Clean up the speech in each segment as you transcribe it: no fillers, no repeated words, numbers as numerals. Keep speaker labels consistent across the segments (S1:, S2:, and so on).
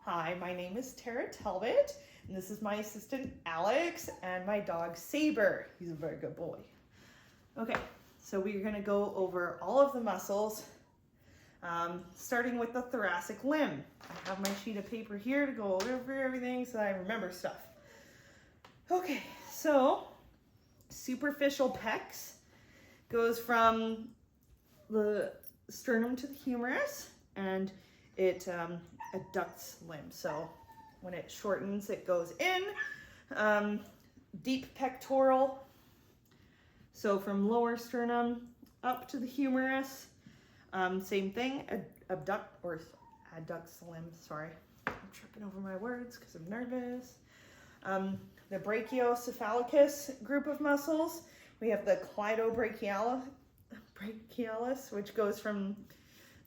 S1: Hi, my name is Tara Talbot, and this is my assistant Alex and my dog Saber. He's a very good boy. Okay, so we're going to go over all of the muscles, starting with the thoracic limb. I have my sheet of paper here to go over everything so that I remember stuff. Okay, so superficial pecs goes from the sternum to the humerus, and it adducts limb. So when it shortens, it goes in. Deep pectoral, so from lower sternum up to the humerus. Same thing, adducts the limb. Sorry, I'm tripping over my words because I'm nervous. The brachiocephalicus group of muscles, we have the cleidobrachialis, which goes from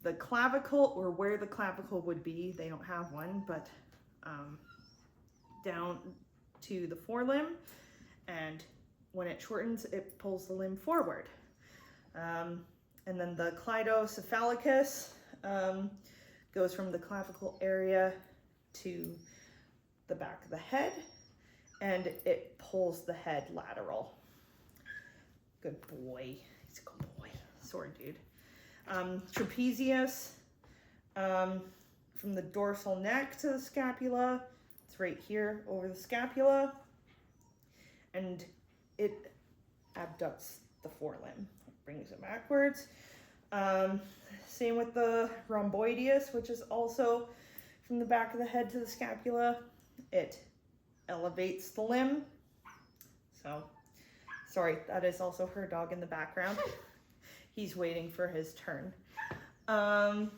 S1: the clavicle, or where the clavicle would be, they don't have one, but down to the forelimb, and when it shortens, it pulls the limb forward. And then the cleidocephalicus goes from the clavicle area to the back of the head, and it pulls the head lateral. Good boy. He's a good boy. Sorry, dude. Trapezius, from the dorsal neck to the scapula. It's right here over the scapula, and it abducts the forelimb, brings it backwards. Same with the rhomboideus, which is also from the back of the head to the scapula. It elevates the limb. So, sorry, that is also her dog in the background. He's waiting for his turn. Then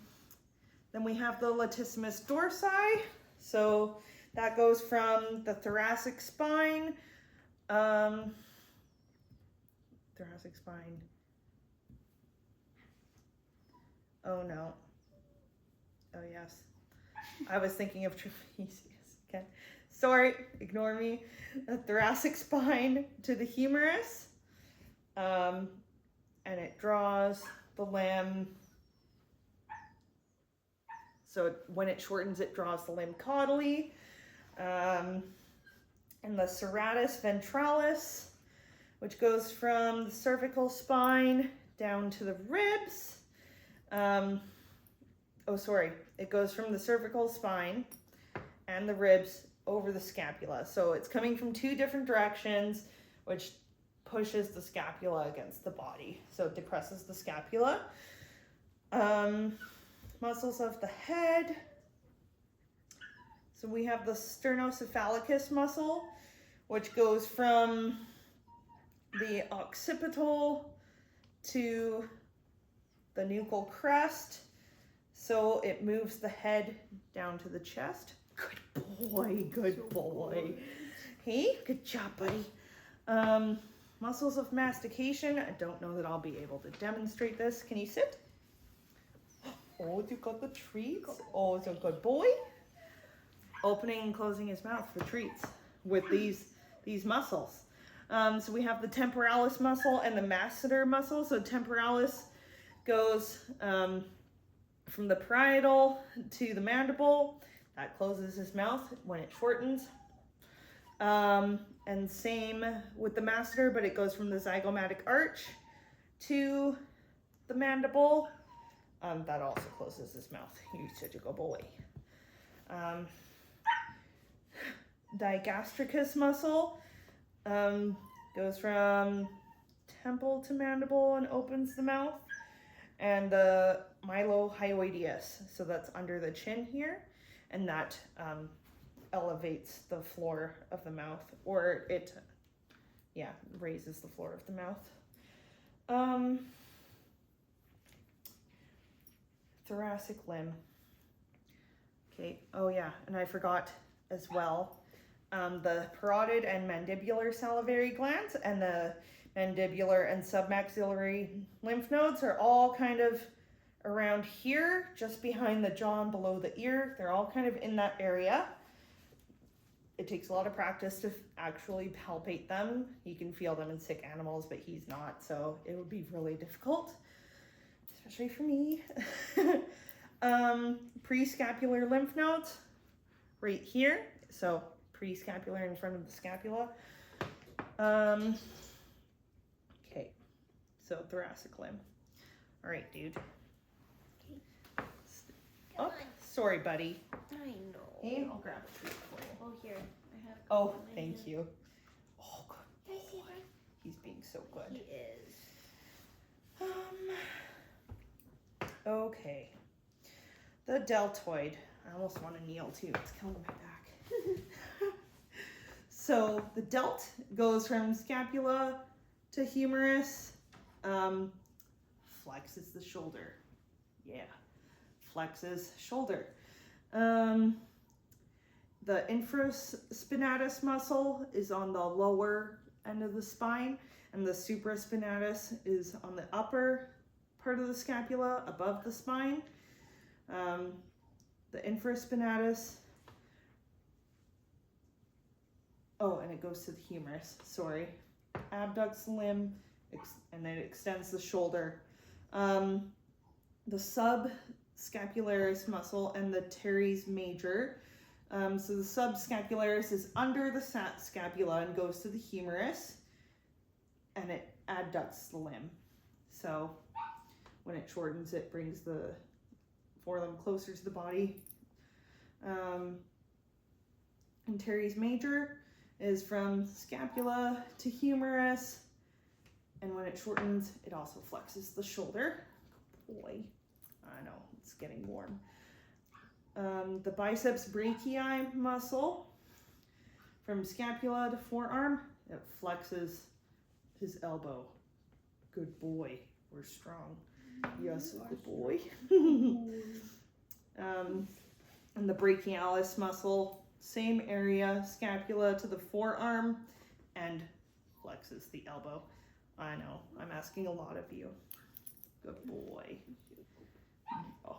S1: we have the latissimus dorsi. So that goes from the thoracic spine. Thoracic spine. Oh no. Oh yes. I was thinking of trapezius. Okay. Sorry, ignore me. The thoracic spine to the humerus. And it draws the limb. So when it shortens, it draws the limb caudally. And the serratus ventralis, which goes from the cervical spine down to the ribs. It goes from the cervical spine and the ribs over the scapula. So it's coming from two different directions, which pushes the scapula against the body. So it depresses the scapula. Muscles of the head. So we have the sternocephalicus muscle, which goes from the occipital to the nuchal crest. So it moves the head down to the chest. Good boy, good boy. Hey, good job, buddy. Muscles of mastication. I don't know that I'll be able to demonstrate this. Can you sit? Oh, you got the treats. Oh, it's a good boy. Opening and closing his mouth for treats with these muscles. So we have the temporalis muscle and the masseter muscle. So temporalis goes from the parietal to the mandible. That closes his mouth when it shortens. And same with the masseter, but it goes from the zygomatic arch to the mandible. That also closes his mouth. You're such a good boy. Digastricus muscle goes from temple to mandible and opens the mouth. And the mylohyoideus, so that's under the chin here, and that elevates the floor of the mouth, or it raises the floor of the mouth. Thoracic limb. Okay, oh yeah, and I forgot as well, the parotid and mandibular salivary glands and the mandibular and submaxillary lymph nodes are all kind of around here, just behind the jaw and below the ear. They're all kind of in that area. It takes a lot of practice to actually palpate them. You can feel them in sick animals, but he's not, so it would be really difficult, especially for me. Prescapular lymph nodes. right here. So pre-scapular in front of the scapula. Okay, so thoracic limb. All right, dude. Oh, sorry, buddy.
S2: I know.
S1: Hey, I'll grab a treat for you.
S2: Oh, here. I have.
S1: Oh, thank you. Oh, good.
S2: Can I see that?
S1: He's being so good.
S2: He is.
S1: Okay. The deltoid. I almost want to kneel too. It's killing my back. So the delt goes from scapula to humerus. Flexes the shoulder. Yeah. Flexes shoulder. The infraspinatus muscle is on the lower end of the spine, and the supraspinatus is on the upper part of the scapula above the spine. The infraspinatus, oh, and it goes to the humerus, sorry. Abducts the limb, and then it extends the shoulder. The subscapularis muscle and the teres major. So the subscapularis is under the scapula and goes to the humerus, and it adducts the limb. So when it shortens, it brings the forelimb closer to the body. And teres major is from scapula to humerus, and when it shortens, it also flexes the shoulder. Boy, I know, it's getting warm. The biceps brachii muscle, from scapula to forearm, it flexes his elbow. Good boy, we're strong. Yes, good boy. And the brachialis muscle, same area, scapula to the forearm, and flexes the elbow. I know, I'm asking a lot of you. Good boy. Oh.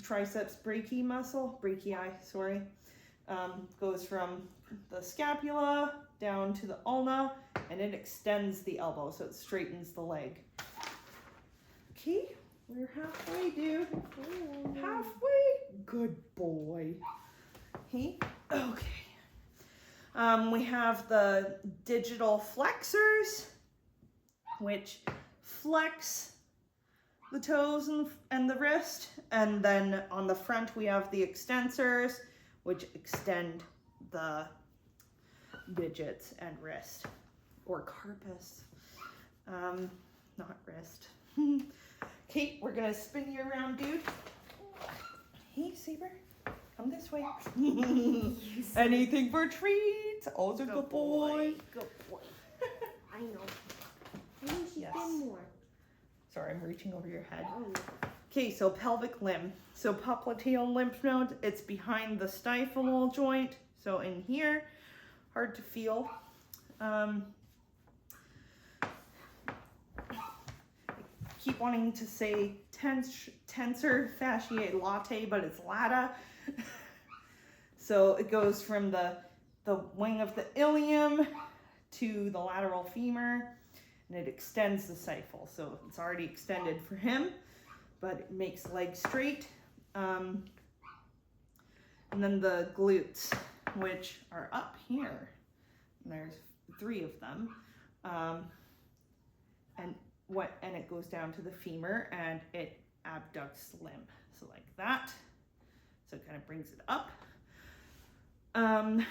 S1: Triceps brachii muscle, brachii, goes from the scapula down to the ulna, and it extends the elbow, so it straightens the leg. Okay, we're halfway, dude. Halfway. Good boy. Okay. Okay. We have the digital flexors, which flex the toes and the wrist, and then on the front we have the extensors, which extend the digits and wrist, or carpus, not wrist. Okay, we're gonna spin you around, dude. Hey, Saber, come this way. Anything for treats. Oh, it's a good boy.
S2: Good boy. I know. I think she's been more.
S1: Sorry, I'm reaching over your head.
S2: Oh.
S1: Okay, so pelvic limb. So popliteal lymph node, it's behind the stiphoidal joint. So in here, hard to feel. Keep wanting to say tensor fasciae latae, but it's lata. So it goes from the wing of the ilium to the lateral femur, and it extends the stifle. So it's already extended for him, but it makes legs straight. And then the glutes, which are up here. And there's 3 of them. And it goes down to the femur, and it abducts the limb. So like that. So it kind of brings it up. The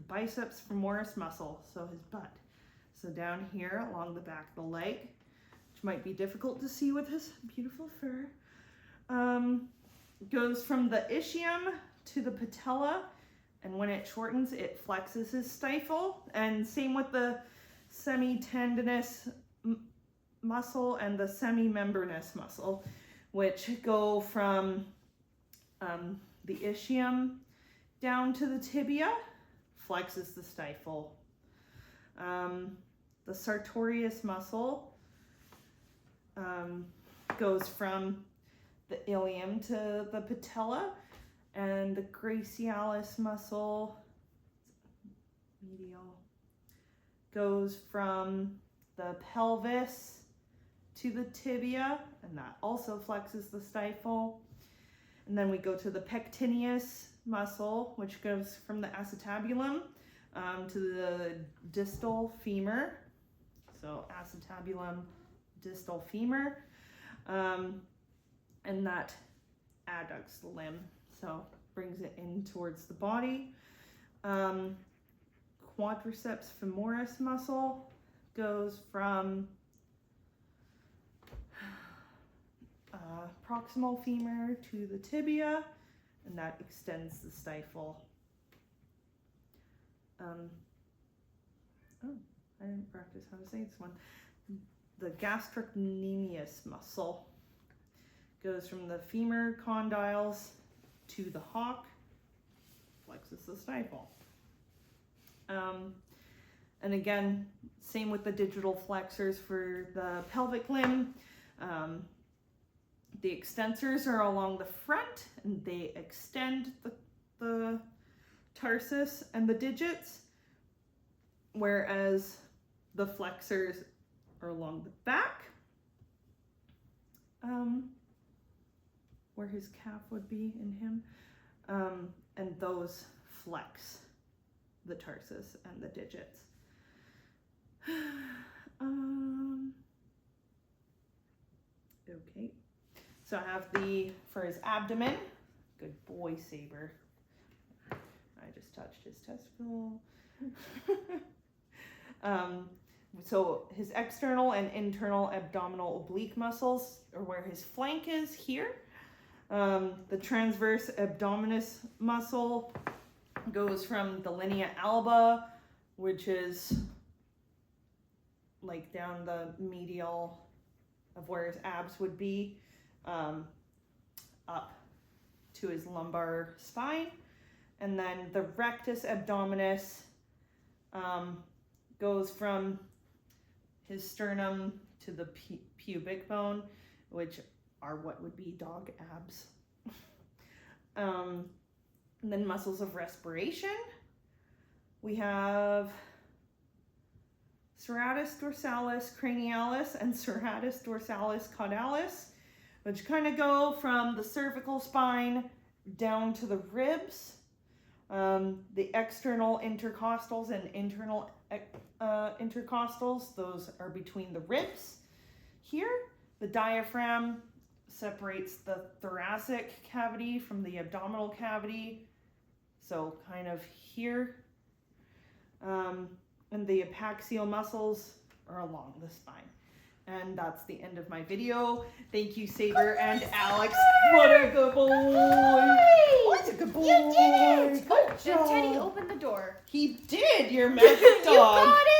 S1: biceps femoris muscle, so his butt. So down here along the back of the leg, which might be difficult to see with his beautiful fur. Goes from the ischium to the patella, and when it shortens, it flexes his stifle. And same with the semitendinous muscle and the semimembranous muscle, which go from the ischium down to the tibia, flexes the stifle. The sartorius muscle goes from the ilium to the patella, and the gracialis muscle, medial, goes from the pelvis to the tibia, and that also flexes the stifle. And then we go to the pectineus muscle, which goes from the acetabulum to the distal femur. So acetabulum, distal femur. And that adducts the limb, so brings it in towards the body. Quadriceps femoris muscle goes from proximal femur to the tibia, and that extends the stifle. I didn't practice how to say this one. The gastrocnemius muscle goes from the femur condyles to the hock, flexes the stifle. And again, same with the digital flexors for the pelvic limb. The extensors are along the front and they extend the tarsus and the digits, whereas the flexors are along the back, where his calf would be in him, and those flex the tarsus and the digits. Okay, so I have for his abdomen, good boy, Saber. I just touched his testicle. So his external and internal abdominal oblique muscles are where his flank is here. The transverse abdominis muscle goes from the linea alba, which is like down the medial of where his abs would be, up to his lumbar spine. And then the rectus abdominis goes from his sternum to the pubic bone, which are what would be dog abs. And then muscles of respiration. We have serratus dorsalis cranialis and serratus dorsalis caudalis, which kind of go from the cervical spine down to the ribs. The external intercostals and internal intercostals, those are between the ribs here. The diaphragm separates the thoracic cavity from the abdominal cavity, so kind of here. And the epaxial muscles are along the spine. And that's the end of my video. Thank you, Saber and Alex. What a good boy. What a good boy.
S2: You did it.
S1: Good job.
S2: Teddy, open the door.
S1: He did. Your magic dog.
S2: You got it.